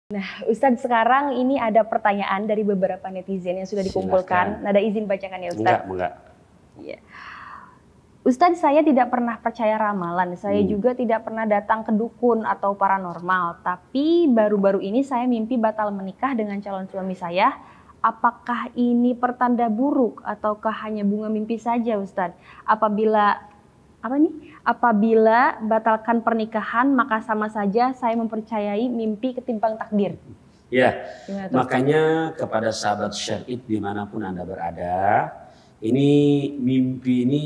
Nah, Ustadz, sekarang ini ada pertanyaan dari beberapa netizen yang sudah dikumpulkan. Nada izin bacakan ya, Ustadz? Enggak. Iya. Ustadz, saya tidak pernah percaya ramalan. Saya juga tidak pernah datang ke dukun atau paranormal. Tapi baru-baru ini saya mimpi batal menikah dengan calon suami saya. Apakah ini pertanda buruk ataukah hanya bunga mimpi saja, Ustadz? Apabila batalkan pernikahan, maka sama saja saya mempercayai mimpi ketimbang takdir. Ya, makanya kepada sahabat syar'id dimanapun Anda berada, ini mimpi ini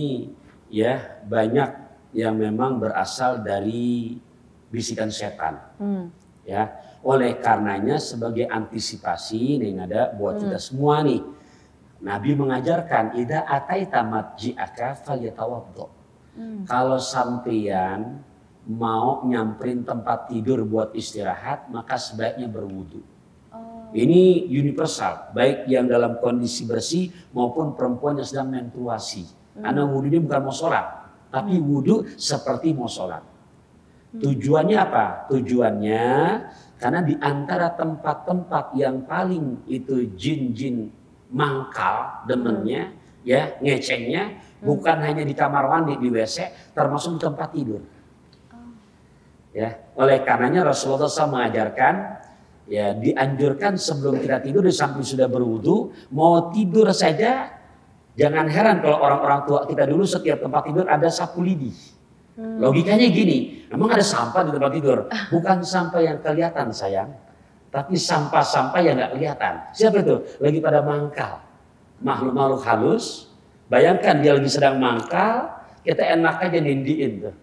ya banyak yang memang berasal dari bisikan setan. Ya, oleh karenanya sebagai antisipasi nih ada buat kita semua nih. Nabi mengajarkan idza ataita matji'aka falyatawaddo. Kalau sampeyan mau nyamperin tempat tidur buat istirahat, maka sebaiknya berwudu. Ini universal, baik yang dalam kondisi bersih maupun perempuan yang sedang menstruasi. Karena wudu ini bukan mau sholat, tapi wudu seperti mau sholat. Tujuannya apa? Tujuannya karena di antara tempat-tempat yang paling itu jin-jin mangkal demennya, ya ngecengnya, bukan hanya di kamar mandi, di WC, termasuk di tempat tidur. Ya, oleh karenanya Rasulullah SAW mengajarkan, ya dianjurkan sebelum kita tidur di samping sudah berwudu, mau tidur saja, jangan heran kalau orang-orang tua kita dulu setiap tempat tidur ada sapu lidi. Logikanya gini, memang ada sampah di tempat tidur, bukan sampah yang kelihatan sayang, tapi sampah-sampah yang nggak kelihatan. Siapa itu? Lagi pada mangkal, makhluk-makhluk halus. Bayangkan dia lagi sedang mangkal, kita enak aja nindiin tuh.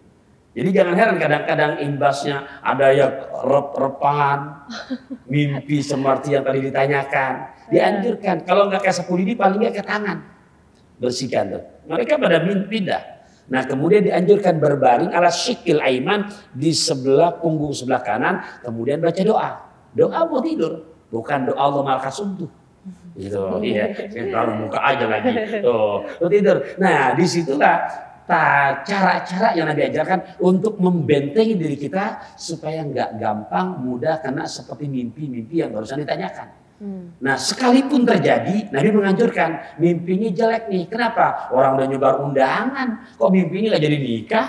Jadi jangan heran kadang-kadang imbasnya ada yang rep-repan, mimpi seperti yang tadi ditanyakan. Dianjurkan, kalau nggak kayak sapu lidi paling nggak ke tangan. Bersihkan tuh. Mereka pada pindah. Nah kemudian dianjurkan berbaring ala syikil aiman di sebelah punggung sebelah kanan. Kemudian baca doa. Doa mau tidur. Bukan doa Allah malkasumtuh. Gitu, iya. Kalau buka aja lagi. Tuh tidur. Nah disitulah cara-cara yang Nabi ajarkan untuk membentengi diri kita supaya nggak gampang mudah kena seperti mimpi-mimpi yang barusan ditanyakan. Nah sekalipun terjadi, Nabi menganjurkan mimpinya jelek nih. Kenapa? Orang udah nyebar undangan, kok mimpinya nggak jadi nikah?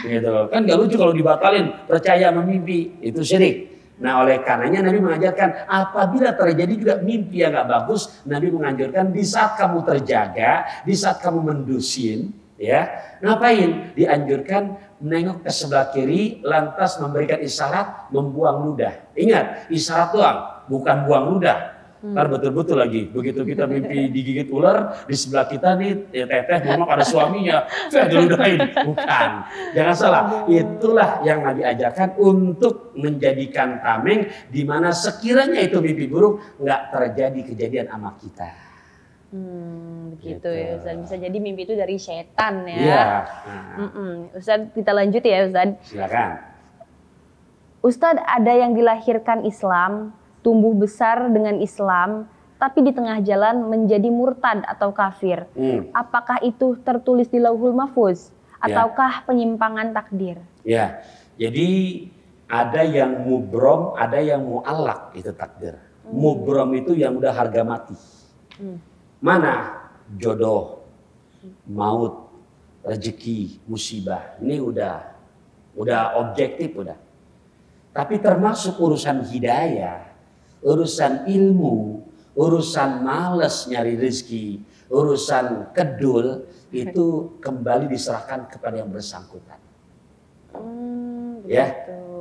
Gitu kan nggak lucu kalau dibatalin. Percaya sama mimpi itu syirik. Nah oleh karenanya Nabi mengajarkan apabila terjadi juga mimpi yang nggak bagus, Nabi menganjurkan di saat kamu terjaga, di saat kamu mendusin, ya ngapain? Dianjurkan menengok ke sebelah kiri, lantas memberikan isyarat membuang ludah. Ingat isyarat doang, bukan buang ludah. Ntar betul-betul lagi begitu kita mimpi digigit ular di sebelah kita nih teteh mama pada suaminya diludahin. Bukan, jangan salah, itulah yang Nabi ajarkan untuk menjadikan tameng di mana sekiranya itu mimpi buruk nggak terjadi kejadian sama kita. Begitu ya Ustaz, bisa jadi mimpi itu dari setan ya. Iya. Ustaz, kita lanjut ya Ustaz. Silakan. Ustaz, ada yang dilahirkan Islam, tumbuh besar dengan Islam, tapi di tengah jalan menjadi murtad atau kafir. Apakah itu tertulis di Lauhul Mahfuz ataukah penyimpangan takdir? Ya, jadi ada yang mubrom, ada yang mu'allak, itu takdir. Mubrom itu yang udah harga mati. Mana? Jodoh, maut, rezeki, musibah. Ini udah objektif udah. Tapi termasuk urusan hidayah, urusan ilmu, urusan males nyari rezeki, urusan kedul, itu kembali diserahkan kepada yang bersangkutan. Ya,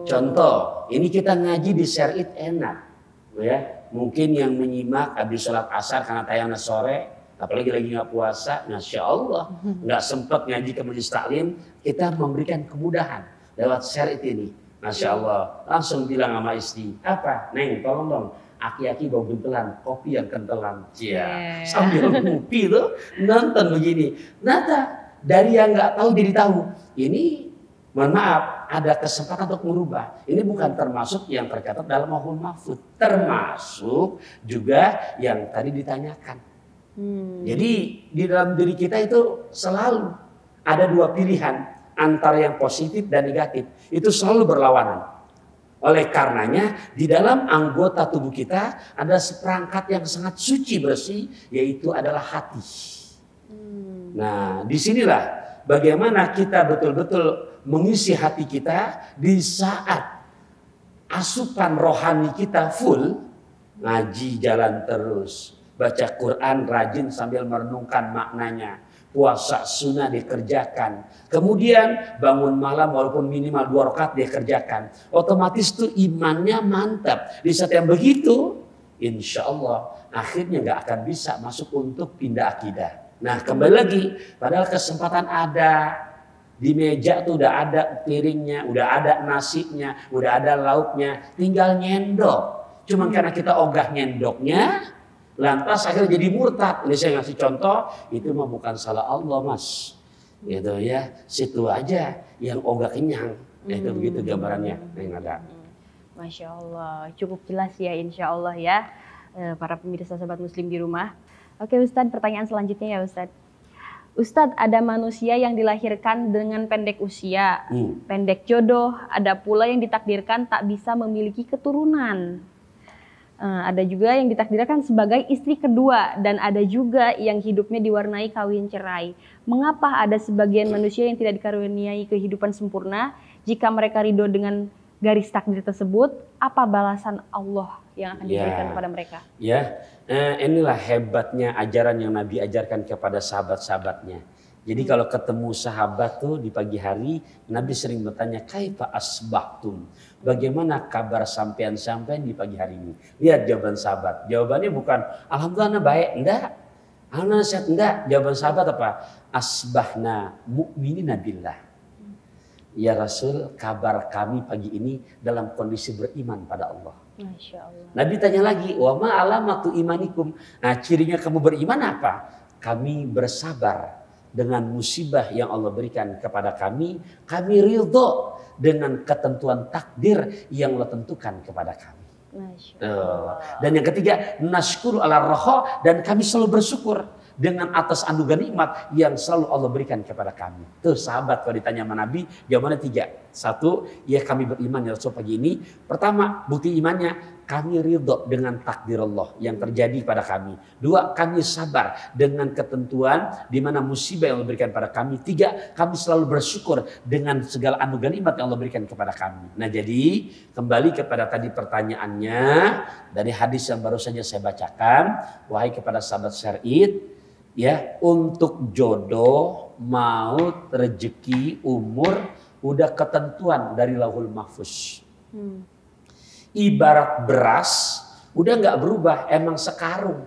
contoh, ini kita ngaji di syar'id enak, ya. Mungkin yang menyimak habis sholat asar karena tayangan sore, apalagi lagi nggak puasa, masya Allah, nggak sempat ngaji ke majelis taklim, kita memberikan kemudahan lewat syar'id ini. Masya Allah, langsung bilang sama istri, apa? Neng, tolong dong, aki-aki bau gentelan, kopi yang kentelan. Cia, sambil ngopi tuh, nonton begini. Nata, dari yang nggak tahu jadi tahu. Ini, mohon maaf, ada kesempatan untuk merubah. Ini bukan termasuk yang tercatat dalam Lauhul Mahfuz. Termasuk juga yang tadi ditanyakan. Jadi, di dalam diri kita itu selalu ada dua pilihan. Antara yang positif dan negatif itu selalu berlawanan. Oleh karenanya di dalam anggota tubuh kita ada seperangkat yang sangat suci bersih, yaitu adalah hati. Nah, disinilah bagaimana kita betul-betul mengisi hati kita di saat asupan rohani kita full, ngaji jalan terus, baca Quran rajin sambil merenungkan maknanya, puasa sunnah dikerjakan, kemudian bangun malam walaupun minimal 2 rakaat dikerjakan, otomatis tuh imannya mantap. Di saat yang begitu, insya Allah akhirnya nggak akan bisa masuk untuk pindah akidah. Nah, kembali lagi, padahal kesempatan ada. Di meja tuh udah ada piringnya, udah ada nasinya, udah ada lauknya, tinggal nyendok. Cuman karena kita ogah nyendoknya, lantas akhirnya jadi murtad. Ini saya ngasih contoh, itu mah bukan salah Allah, Mas. Gitu ya, situ aja yang ogah kenyang. Itu begitu gambarannya yang ada. Masya Allah, cukup jelas ya, insya Allah ya, para pemirsa sahabat muslim di rumah. Oke Ustadz, pertanyaan selanjutnya ya Ustadz. Ustadz, ada manusia yang dilahirkan dengan pendek usia, pendek jodoh, ada pula yang ditakdirkan tak bisa memiliki keturunan. Ada juga yang ditakdirkan sebagai istri kedua, dan ada juga yang hidupnya diwarnai kawin cerai. Mengapa ada sebagian manusia yang tidak dikaruniai kehidupan sempurna? Jika mereka ridho dengan garis takdir tersebut, apa balasan Allah yang akan diberikan kepada mereka? Inilah hebatnya ajaran yang Nabi ajarkan kepada sahabat-sahabatnya. Jadi kalau ketemu sahabat tuh di pagi hari, Nabi sering bertanya, kaifa asbahtum? Bagaimana kabar sampean-sampean di pagi hari ini? Lihat jawaban sahabat. Jawabannya bukan, alhamdulillah baik, enggak. Alhamdulillah sehat, enggak. Jawaban sahabat apa? Asbahna mu'minina billah. Ya Rasul, kabar kami pagi ini dalam kondisi beriman pada Allah. Masya Allah. Nabi tanya lagi, wa ma alamatu imanikum. Nah, cirinya kamu beriman apa? Kami bersabar dengan musibah yang Allah berikan kepada kami. Kami ridho dengan ketentuan takdir yang Allah tentukan kepada kami. Masya Allah. Dan yang ketiga, nashkuru ala roha, dan kami selalu bersyukur dengan atas anugerah nikmat yang selalu Allah berikan kepada kami. Tuh sahabat kalau ditanya sama Nabi, jawabannya 3. 1, ya kami beriman ya Rasul pagi ini. Pertama, bukti imannya, kami ridho dengan takdir Allah yang terjadi pada kami. 2, kami sabar dengan ketentuan di mana musibah yang Allah berikan pada kami. 3, kami selalu bersyukur dengan segala anugerah nikmat yang Allah berikan kepada kami. Nah, jadi kembali kepada tadi pertanyaannya dari hadis yang baru saja saya bacakan, wahai kepada sahabat syar'id, ya, untuk jodoh, maut, rezeki, umur, udah ketentuan dari Lauhul Mahfuz. Ibarat beras, udah nggak berubah, emang sekarung.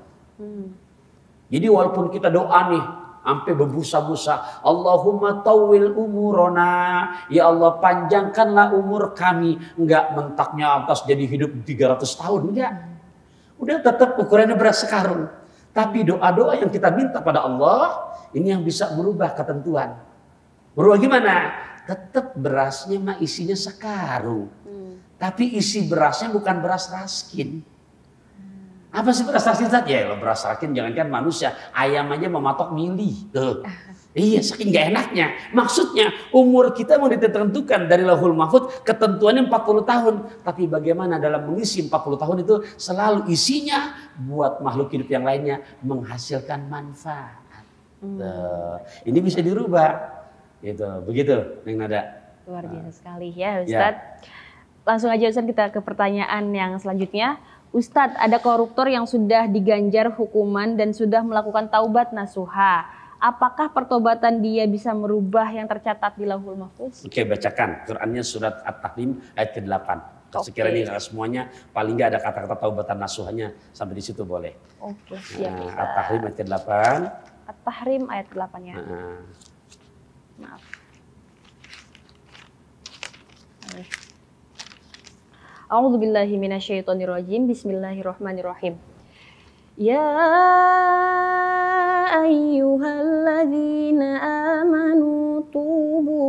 Jadi walaupun kita doa nih, sampai berbusa-busa, Allahumma tawil umurona, ya Allah panjangkanlah umur kami, nggak mentaknya atas jadi hidup 300 tahun, enggak. Udah tetap ukurannya beras sekarung. Tapi doa-doa yang kita minta pada Allah, ini yang bisa merubah ketentuan. Merubah gimana? Tetap berasnya mah isinya sekarung. Tapi isi berasnya bukan beras raskin. Apa sih beras raskin saja? Ya beras raskin jangankan manusia, ayam aja mematok milih. Tuh. Iya, saking gak enaknya. Maksudnya umur kita mau ditentukan dari Lauhul Mahfuz, ketentuannya 40 tahun. Tapi bagaimana dalam mengisi 40 tahun itu selalu isinya buat makhluk hidup yang lainnya menghasilkan manfaat. Ini bisa dirubah. Gitu, begitu Neng Nada. Luar biasa sekali ya Ustadz. Langsung aja Ustadz kita ke pertanyaan yang selanjutnya. Ustadz, ada koruptor yang sudah diganjar hukuman dan sudah melakukan taubat nasuha. Apakah pertobatan dia bisa merubah yang tercatat di Lauhul Mahfuz? Oke, bacakan Qurannya surat At-Tahrim ayat ke-8. Sekiranya semuanya paling nggak ada kata-kata taubatan nasuhanya sampai di situ boleh. Oke, siap. At-Tahrim ayat ke-8. At-Tahrim ayat 8 ya. Maaf. A'udzubillahi minasyaitonirrajim. Bismillahirrahmanirrahim. Ya ayyuhalladzina amanu tubu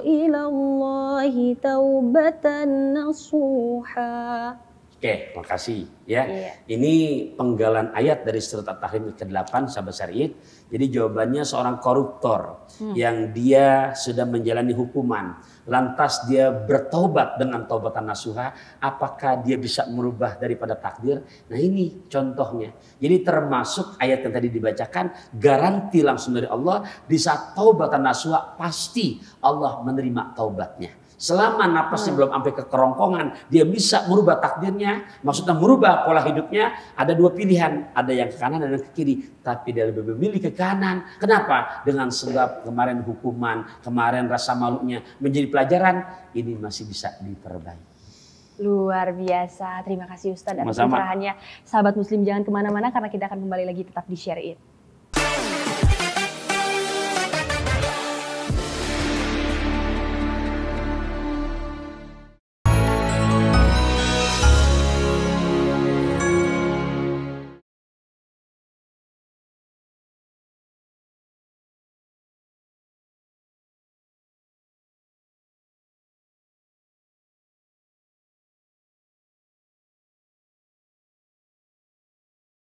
ilallahi taubatan nasuha. Oke, makasih ya. Iya. Ini penggalan ayat dari surat At-Tahrim ke-8 sahabat syariat. Jadi jawabannya seorang koruptor yang dia sudah menjalani hukuman, lantas dia bertobat dengan taubatan nasuha, apakah dia bisa merubah daripada takdir? Nah, ini contohnya. Jadi termasuk ayat yang tadi dibacakan, garansi langsung dari Allah, di saat taubatan nasuha pasti Allah menerima taubatnya. Selama napasnya belum sampai ke kerongkongan, dia bisa merubah takdirnya, maksudnya merubah pola hidupnya. Ada dua pilihan, ada yang ke kanan, ada yang ke kiri. Tapi dia lebih memilih ke kanan. Kenapa? Dengan sebab kemarin hukuman, kemarin rasa malunya menjadi pelajaran, ini masih bisa diperbaiki. Luar biasa, terima kasih Ustadz atas pencerahannya. Sahabat Muslim jangan kemana-mana karena kita akan kembali lagi tetap di Share It.